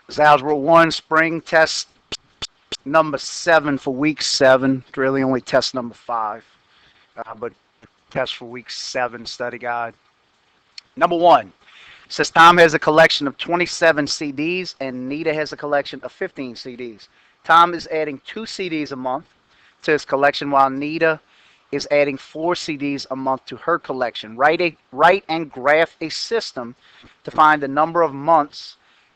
This is Algebra 1 spring test number 7 for week 7. Really only test number 5, but test for week 7 study guide. Number 1 says Tom has a collection of 27 CDs and Nita has a collection of 15 CDs. Tom is adding 2 CDs a month to his collection while Nita is adding 4 CDs a month to her collection. Write and graph a system to find the number of months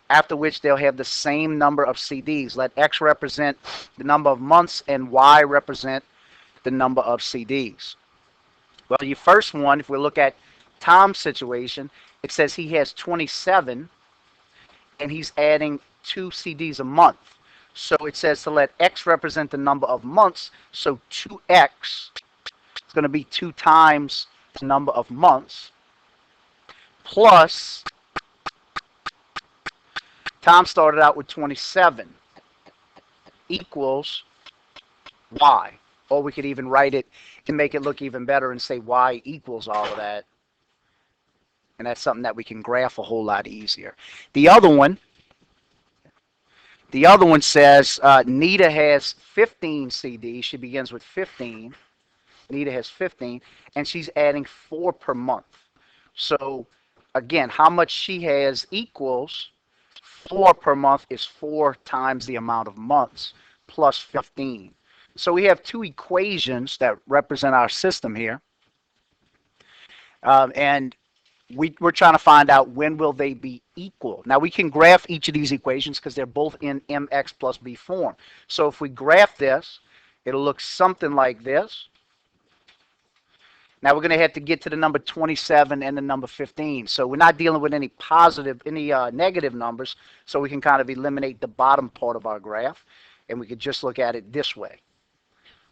after which they'll have the same number of CDs. Let X represent the number of months and Y represent the number of CDs. Well, your first one, if we look at Tom's situation, it says he has 27 and he's adding 2 CDs a month. So it says to let X represent the number of months. So 2X is going to be 2 times the number of months plus Tom started out with 27 equals Y. Or we could even write it and make it look even better and say Y equals all of that. And that's something that we can graph a whole lot easier. The other one says Nita has 15 CDs. She begins with 15. Nita has 15, and she's adding 4 per month. So, again, how much she has equals 4 per month is 4 times the amount of months plus 15. So we have 2 equations that represent our system here. And we're trying to find out when will they be equal. Now we can graph each of these equations because they're both in mx plus b form. So if we graph this, it'll look something like this. Now we're going to have to get to the number 27 and the number 15. So we're not dealing with any negative numbers, so we can kind of eliminate the bottom part of our graph, and we could just look at it this way.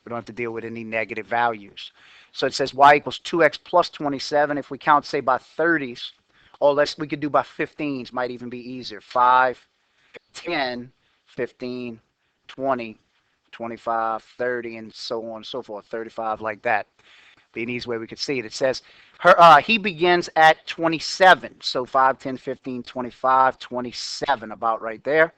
We don't have to deal with any negative values. So it says y equals 2x plus 27. If we count, say, by 30s, or we could do by 15s, might even be easier. 5, 10, 15, 20, 25, 30, and so on and so forth. 35 like that. Be an easy way we could see it. It says he begins at 27. So 5, 10, 15, 25, 27, about right there.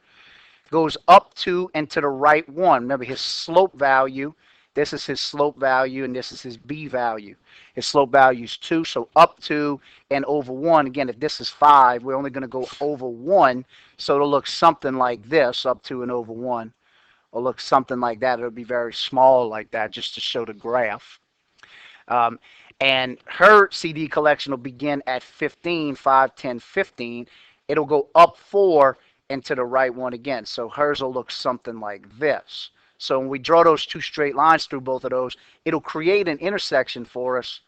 Goes up to and to the right 1. Remember his slope value. This is his slope value, and this is his b value. His slope value is 2, so up to and over 1. Again, if this is 5, we're only going to go over 1, so it'll look something like this, up to and over 1. Or look something like that. It'll be very small like that, just to show the graph. And her CD collection will begin at 15, 5, 10, 15. It'll go up 4 and to the right 1 again. So hers will look something like this. So when we draw those 2 straight lines through both of those, it'll create an intersection for us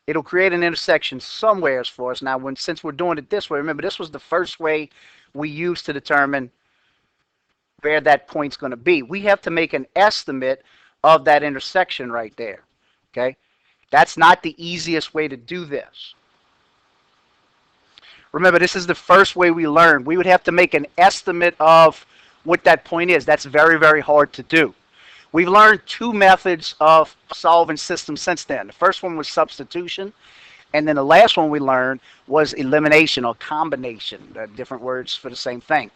it'll create an intersection somewheres for us. Now, since we're doing it this way, remember this was the first way we used to determine where that point's going to be. We have to make an estimate of that intersection right there. Okay? That's not the easiest way to do this. Remember, this is the first way we learned. We would have to make an estimate of what that point is. That's very, very hard to do. We've learned 2 methods of solving systems since then. The first one was substitution, and then the last one we learned was elimination or combination. Different words for the same thing.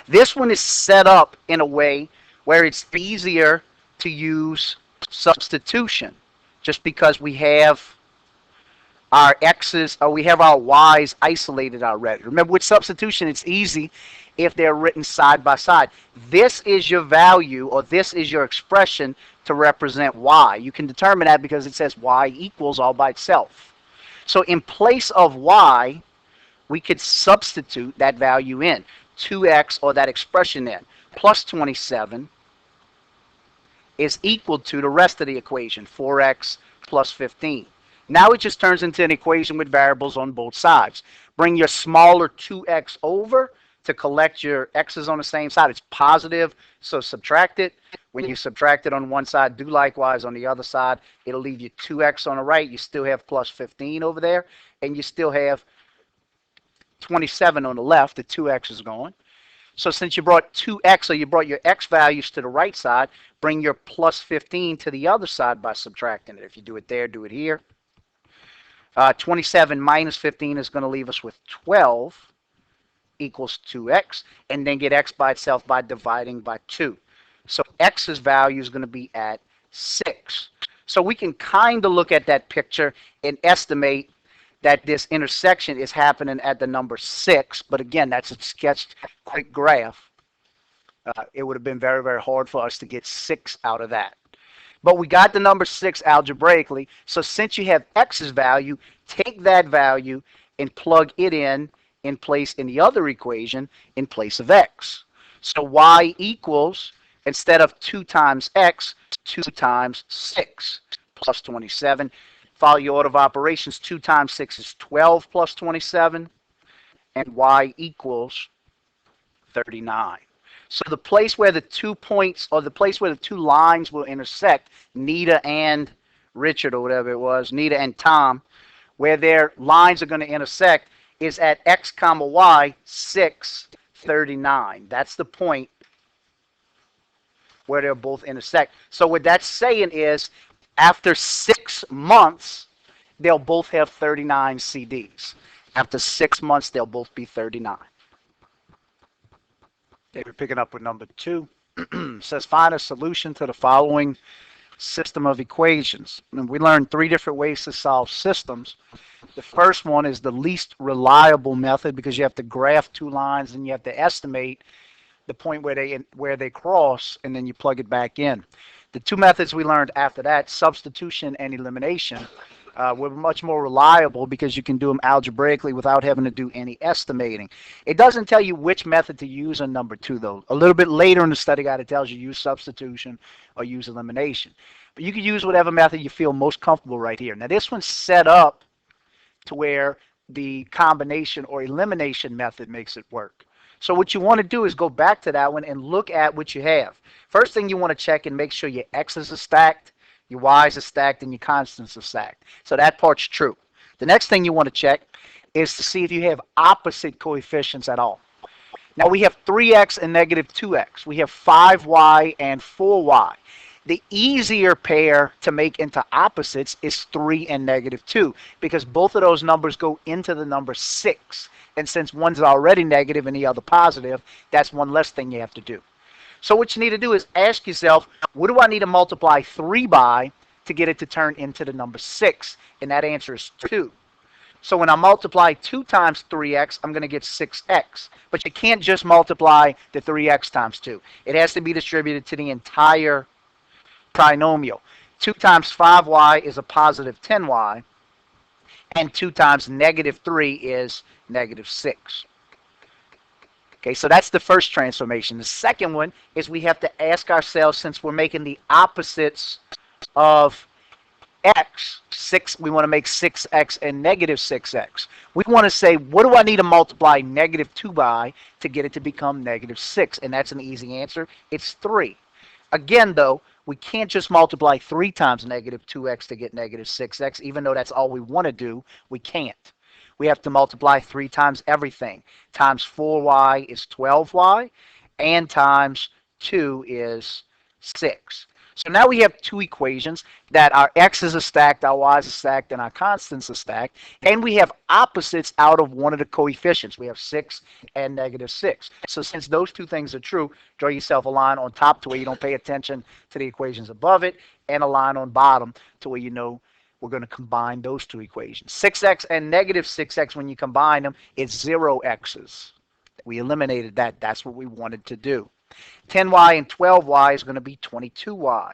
This one is set up in a way where it's easier to use substitution, just because we have our x's, or we have our y's isolated already. Remember, with substitution, it's easy if they're written side by side. This is your value, or this is your expression to represent y. You can determine that because it says y equals all by itself. So in place of y, we could substitute that value in. 2x, or that expression in, plus 27 is equal to the rest of the equation, 4x plus 15. Now it just turns into an equation with variables on both sides. Bring your smaller 2x over to collect your x's on the same side. It's positive, so subtract it. When you subtract it on one side, do likewise on the other side. It'll leave you 2x on the right. You still have plus 15 over there, and you still have 27 on the left. The 2x is gone. So since you brought 2x, or you brought your x values to the right side, bring your plus 15 to the other side by subtracting it. If you do it there, do it here. 27 minus 15 is going to leave us with 12. equals 2x, and then get x by itself by dividing by 2. So x's value is going to be at 6. So we can kind of look at that picture and estimate that this intersection is happening at the number 6. But again, that's a sketched quick graph. It would have been very, very hard for us to get 6 out of that. But we got the number 6 algebraically. So since you have x's value, take that value and plug it in place in the other equation in place of x. So y equals, instead of 2 times x, 2 times 6 plus 27. Follow your order of operations. 2 times 6 is 12 plus 27. And y equals 39. So the place where the 2 points, or the place where the 2 lines will intersect, Nita and Richard, or whatever it was, Nita and Tom, where their lines are going to intersect, is at x comma y, 6, 39. That's the point where they'll both intersect. So what that's saying is, after 6 months, they'll both have 39 CDs. After 6 months, they'll both be 39. Okay, we're picking up with number 2. Says find a solution to the following system of equations. And we learned 3 different ways to solve systems. The first one is the least reliable method, because you have to graph 2 lines and you have to estimate the point where they cross, and then you plug it back in. The 2 methods we learned after that, substitution and elimination, were much more reliable because you can do them algebraically without having to do any estimating. It doesn't tell you which method to use on number 2, though. A little bit later in the study guide, it tells you use substitution or use elimination. But you can use whatever method you feel most comfortable right here. Now, this one's set up to where the combination or elimination method makes it work. So what you want to do is go back to that one and look at what you have. First thing you want to check and make sure your x's are stacked, your y's are stacked, and your constants are stacked. So that part's true. The next thing you want to check is to see if you have opposite coefficients at all. Now we have 3x and negative 2x. We have 5y and 4y. The easier pair to make into opposites is 3 and negative 2, because both of those numbers go into the number 6. And since one's already negative and the other positive, that's one less thing you have to do. So what you need to do is ask yourself, what do I need to multiply 3 by to get it to turn into the number 6? And that answer is 2. So when I multiply 2 times 3x, I'm going to get 6x. But you can't just multiply the 3x times 2. It has to be distributed to the entire trinomial. 2 times 5y is a positive 10y. And 2 times negative 3 is negative 6. Okay, so that's the first transformation. The second one is we have to ask ourselves, since we're making the opposites of x, 6, we want to make 6x and negative 6x. We want to say, what do I need to multiply negative 2 by to get it to become negative 6? And that's an easy answer. It's 3. Again, though, we can't just multiply 3 times negative 2x to get negative 6x. Even though that's all we want to do, we can't. We have to multiply 3 times everything. Times 4y is 12y, and times 2 is 6. So now we have 2 equations that our x's are stacked, our y's are stacked, and our constants are stacked. And we have opposites out of one of the coefficients. We have 6 and negative 6. So since those 2 things are true, draw yourself a line on top to where you don't pay attention to the equations above it, and a line on bottom to where you know we're going to combine those 2 equations. 6x and negative 6x, when you combine them, it's 0 x's. We eliminated that. That's what we wanted to do. 10y and 12y is going to be 22y.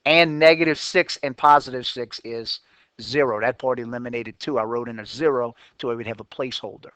And negative 6 and positive 6 is 0. That part eliminated too. I wrote in a 0 to where we'd have a placeholder.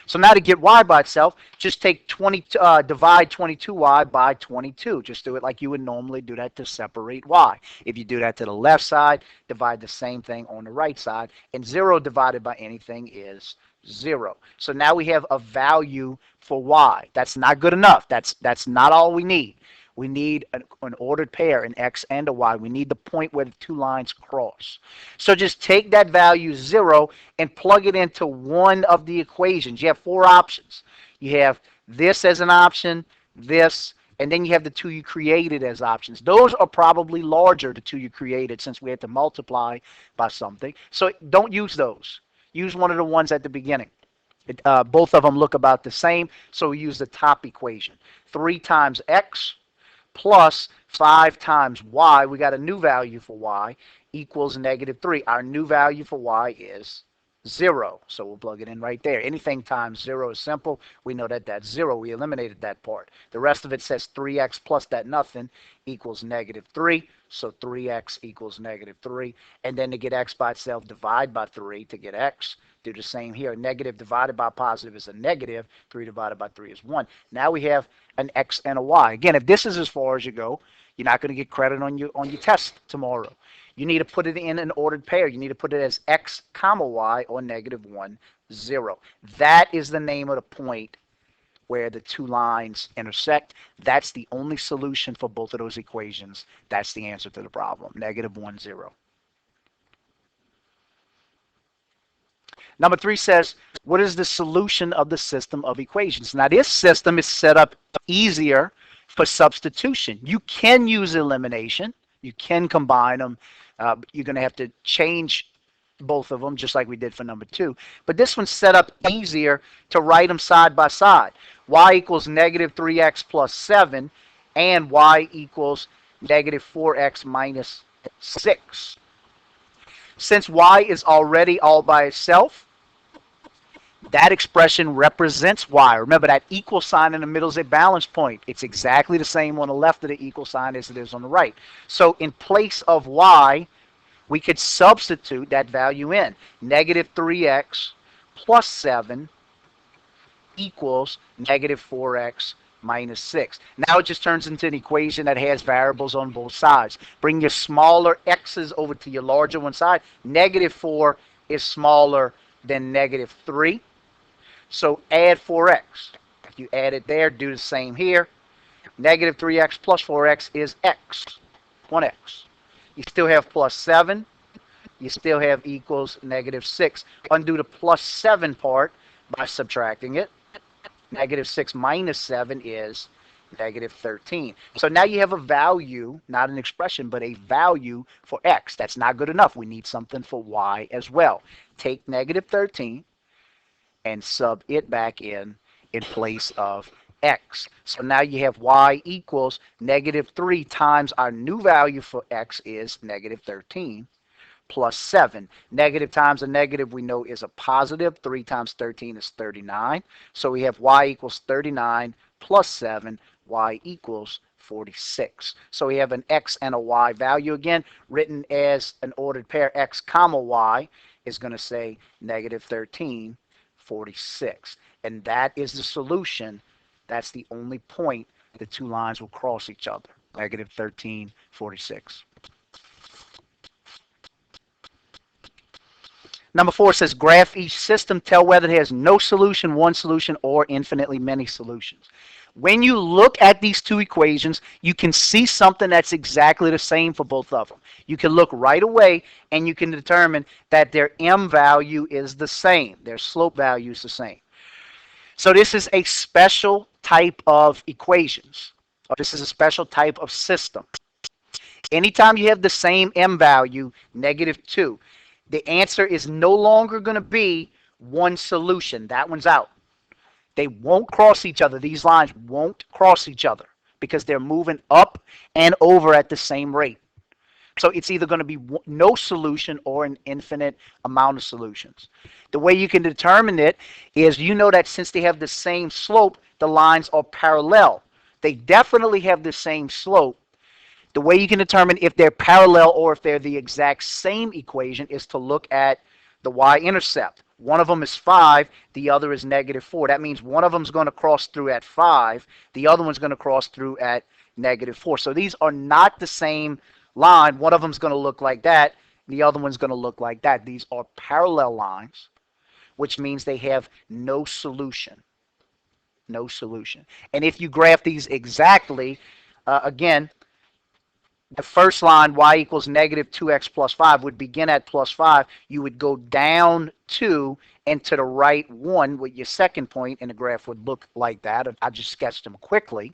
So now to get y by itself, just take divide 22y by 22. Just do it like you would normally do that to separate y. If you do that to the left side, divide the same thing on the right side. And 0 divided by anything is 0. So now we have a value for y. That's not good enough. That's not all we need. We need an ordered pair, an x and a y. We need the point where the 2 lines cross. So just take that value 0 and plug it into one of the equations. You have 4 options. You have this as an option, this, and then you have the 2 you created as options. Those are probably larger, the 2 you created, since we had to multiply by something. So don't use those. Use one of the ones at the beginning. Both of them look about the same, so we use the top equation. 3 times x plus 5 times y, we got a new value for y, equals negative 3. Our new value for y is 0. So we'll plug it in right there. Anything times 0 is simple. We know that that's 0. We eliminated that part. The rest of it says 3x plus that nothing equals negative 3. So 3x equals negative 3. And then to get x by itself, divide by 3 to get x. Do the same here. Negative divided by positive is a negative. 3 divided by 3 is 1. Now we have an x and a y. Again, if this is as far as you go, you're not going to get credit on your test tomorrow. You need to put it in an ordered pair. You need to put it as x comma y or negative 1, 0. That is the name of the point where the two lines intersect. That's the only solution for both of those equations. That's the answer to the problem, negative 1, 0. Number 3 says, what is the solution of the system of equations? Now, this system is set up easier for substitution. You can use elimination. You can combine them. You're going to have to change both of them, just like we did for number 2. But this one's set up easier to write them side by side. Y equals negative 3x plus 7, and y equals negative 4x minus 6. Since y is already all by itself, that expression represents y. Remember, that equal sign in the middle is a balance point. It's exactly the same on the left of the equal sign as it is on the right. So in place of y, we could substitute that value in. Negative 3x plus 7 equals negative 4x minus 6. Now it just turns into an equation that has variables on both sides. Bring your smaller x's over to your larger one side. Negative 4 is smaller than negative 3. So add 4x. If you add it there, do the same here. Negative 3x plus 4x is x, 1x. You still have plus 7. You still have equals negative 6. Undo the plus 7 part by subtracting it. Negative 6 minus 7 is negative 13. So now you have a value, not an expression, but a value for x. That's not good enough. We need something for y as well. Take negative 13 and sub it back in place of x. So now you have y equals negative 3 times our new value for x is negative 13 plus 7. Negative times a negative we know is a positive. 3 times 13 is 39. So we have y equals 39 plus 7. Y equals 46. So we have an x and a y value again, written as an ordered pair. X comma y is going to say negative 13, 46. And that is the solution. That's the only point the two lines will cross each other. Negative 13, 46. Number 4 says graph each system, tell whether it has no solution, one solution, or infinitely many solutions. When you look at these two equations, you can see something that's exactly the same for both of them. You can look right away and you can determine that their m value is the same. Their slope value is the same. So this is a special type of equations. This is a special type of system. Anytime you have the same m value, negative 2, the answer is no longer going to be one solution. That one's out. They won't cross each other. These lines won't cross each other because they're moving up and over at the same rate. So it's either going to be no solution or an infinite amount of solutions. The way you can determine it is you know that since they have the same slope, the lines are parallel. They definitely have the same slope. The way you can determine if they're parallel or if they're the exact same equation is to look at the y-intercept. One of them is 5, the other is negative 4. That means one of them is going to cross through at 5, the other one's going to cross through at negative 4. So these are not the same line. One of them is going to look like that, the other one's going to look like that. These are parallel lines, which means they have no solution. No solution. And if you graph these exactly, again, the first line, y equals negative 2x plus 5, would begin at plus 5. You would go down 2 and to the right 1 with your second point, and the graph would look like that. I just sketched them quickly.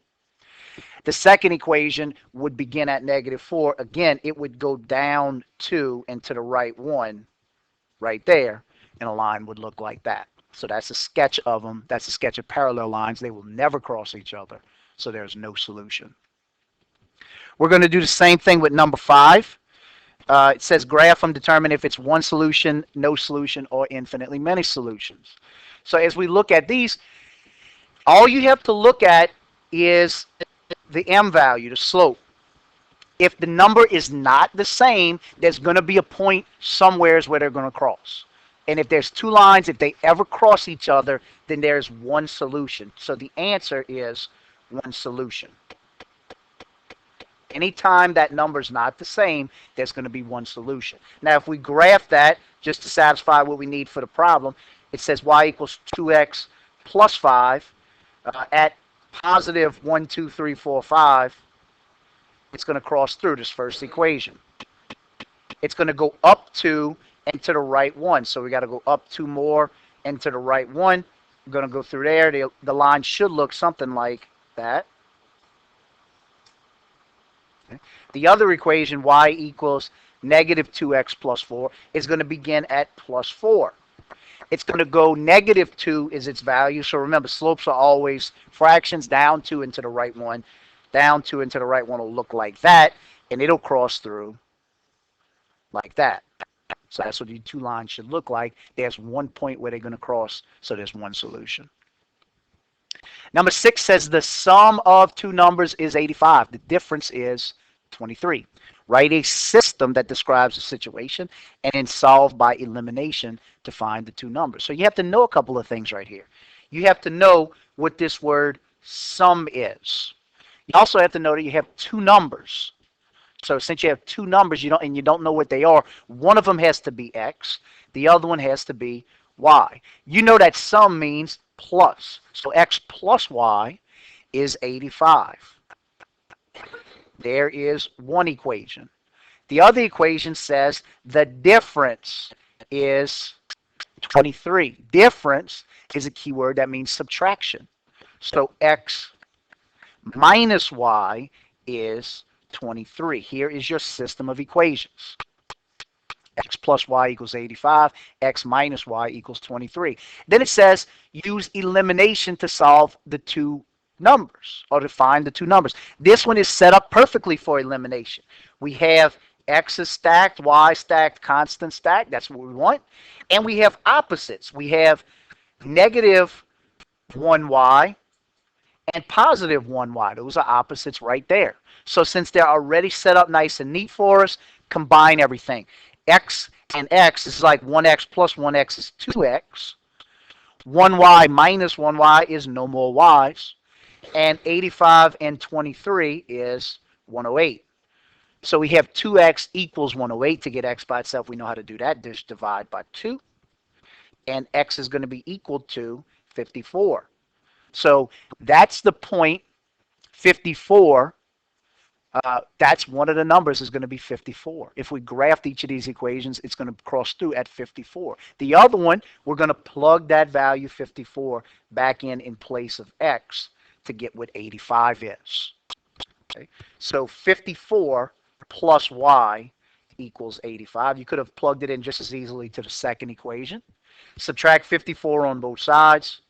The second equation would begin at negative 4. Again, it would go down 2 and to the right 1 right there, and a line would look like that. So that's a sketch of them. That's a sketch of parallel lines. They will never cross each other. So there's no solution. We're going to do the same thing with number 5. It says graph them, determine if it's one solution, no solution, or infinitely many solutions. So as we look at these, all you have to look at is the m value, the slope. If the number is not the same, there's going to be a point somewheres where they're going to cross. And if there's two lines, if they ever cross each other, then there's one solution. So the answer is one solution. Anytime that number's not the same, there's going to be one solution. Now, if we graph that just to satisfy what we need for the problem, it says y equals 2x plus 5 at positive 1, 2, 3, 4, 5. It's going to cross through this first equation. It's going to go up 2 and to the right 1. So we got to go up 2 more and to the right 1. We're going to go through there. The line should look something like that. Okay. The other equation, y equals negative 2x plus 4, is going to begin at plus 4. It's going to go negative 2 is its value. So remember, slopes are always fractions, down 2 and to the right 1. Down 2 and to the right 1 will look like that, and it'll cross through like that. So that's what the two lines should look like. There's one point where they're going to cross, so there's one solution. Number 6 says the sum of two numbers is 85. The difference is 23. Write a system that describes the situation and then solve by elimination to find the two numbers. So you have to know a couple of things right here. You have to know what this word sum is. You also have to know that you have two numbers. So since you have two numbers, you don't know what they are, one of them has to be x, the other one has to be y. You know that sum means plus. So x plus y is 85. There is one equation. The other equation says the difference is 23. Difference is a key word that means subtraction. So x minus y is 23. Here is your system of equations. X plus y equals 85. X minus y equals 23. Then it says use elimination to solve the two numbers or to find the two numbers. This one is set up perfectly for elimination. We have x is stacked, y stacked, constant stacked. That's what we want. And we have opposites. We have negative 1y and positive 1y. Those are opposites right there. So since they're already set up nice and neat for us, combine everything. X and x is like 1x plus 1x is 2x. 1y minus 1y is no more y's. And 85 and 23 is 108. So we have 2x equals 108. To get x by itself, we know how to do that. Just divide by 2. And x is going to be equal to 54. So that's the point, 54. That's one of the numbers is going to be 54. If we graphed each of these equations, it's going to cross through at 54. The other one, we're going to plug that value 54 back in place of x to get what 85 is. Okay? So 54 plus y equals 85. You could have plugged it in just as easily to the second equation. Subtract 54 on both sides.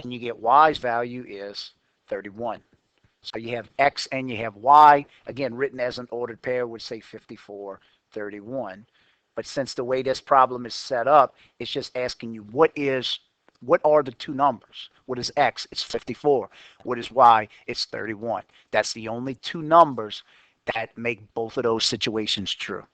And you get y's value is 31. So you have x and you have y. Again, written as an ordered pair would say 54, 31. But since the way this problem is set up, it's just asking you what are the two numbers? What is x? It's 54. What is y? It's 31. That's the only two numbers that make both of those situations true.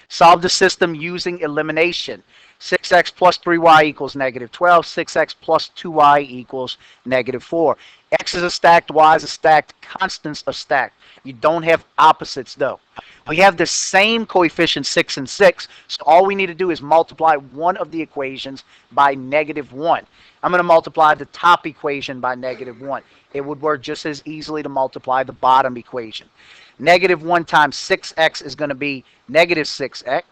Solve the system using elimination. 6x plus 3y equals negative 12. 6x plus 2y equals negative 4. X is a stacked, y is a stacked, constants are stacked. You don't have opposites though. We have the same coefficient 6 and 6, so all we need to do is multiply one of the equations by negative 1. I'm going to multiply the top equation by negative 1. It would work just as easily to multiply the bottom equation. Negative 1 times 6x is going to be negative 6x.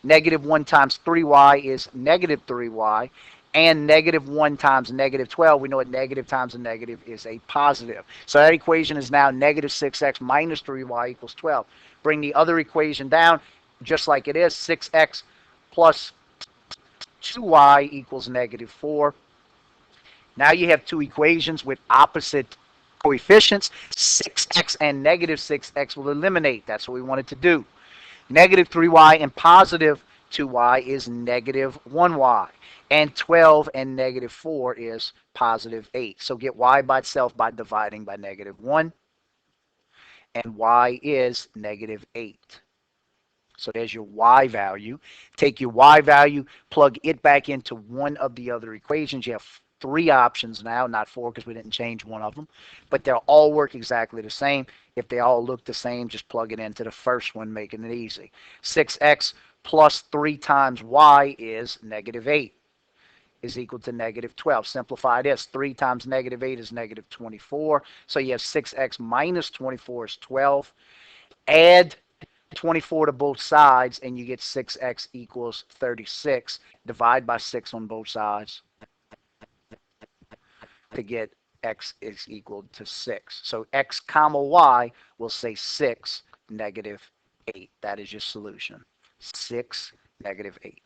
Negative 1 times 3y is negative 3y. and negative 1 times negative 12. We know a negative times a negative is a positive. So that equation is now negative 6x minus 3y equals 12. Bring the other equation down just like it is. 6x plus 2y equals negative 4. Now you have two equations with opposite coefficients. 6x and negative 6x will eliminate. That's what we wanted to do. Negative 3y and positive 2y is negative 1y. And 12 and negative 4 is positive 8. So get y by itself by dividing by negative 1. And y is negative 8. So there's your y value. Take your y value, plug it back into one of the other equations. You have three options now, not four because we didn't change one of them. But they'll all work exactly the same. If they all look the same, just plug it into the first one, making it easy. 6x plus 3 times y is negative 8 is equal to negative 12. Simplify this. 3 times negative 8 is negative 24. So you have 6x minus 24 is 12. Add 24 to both sides, and you get 6x equals 36. Divide by 6 on both sides to get x is equal to 6. So x comma y will say 6, negative 8. That is your solution. 6, negative 8.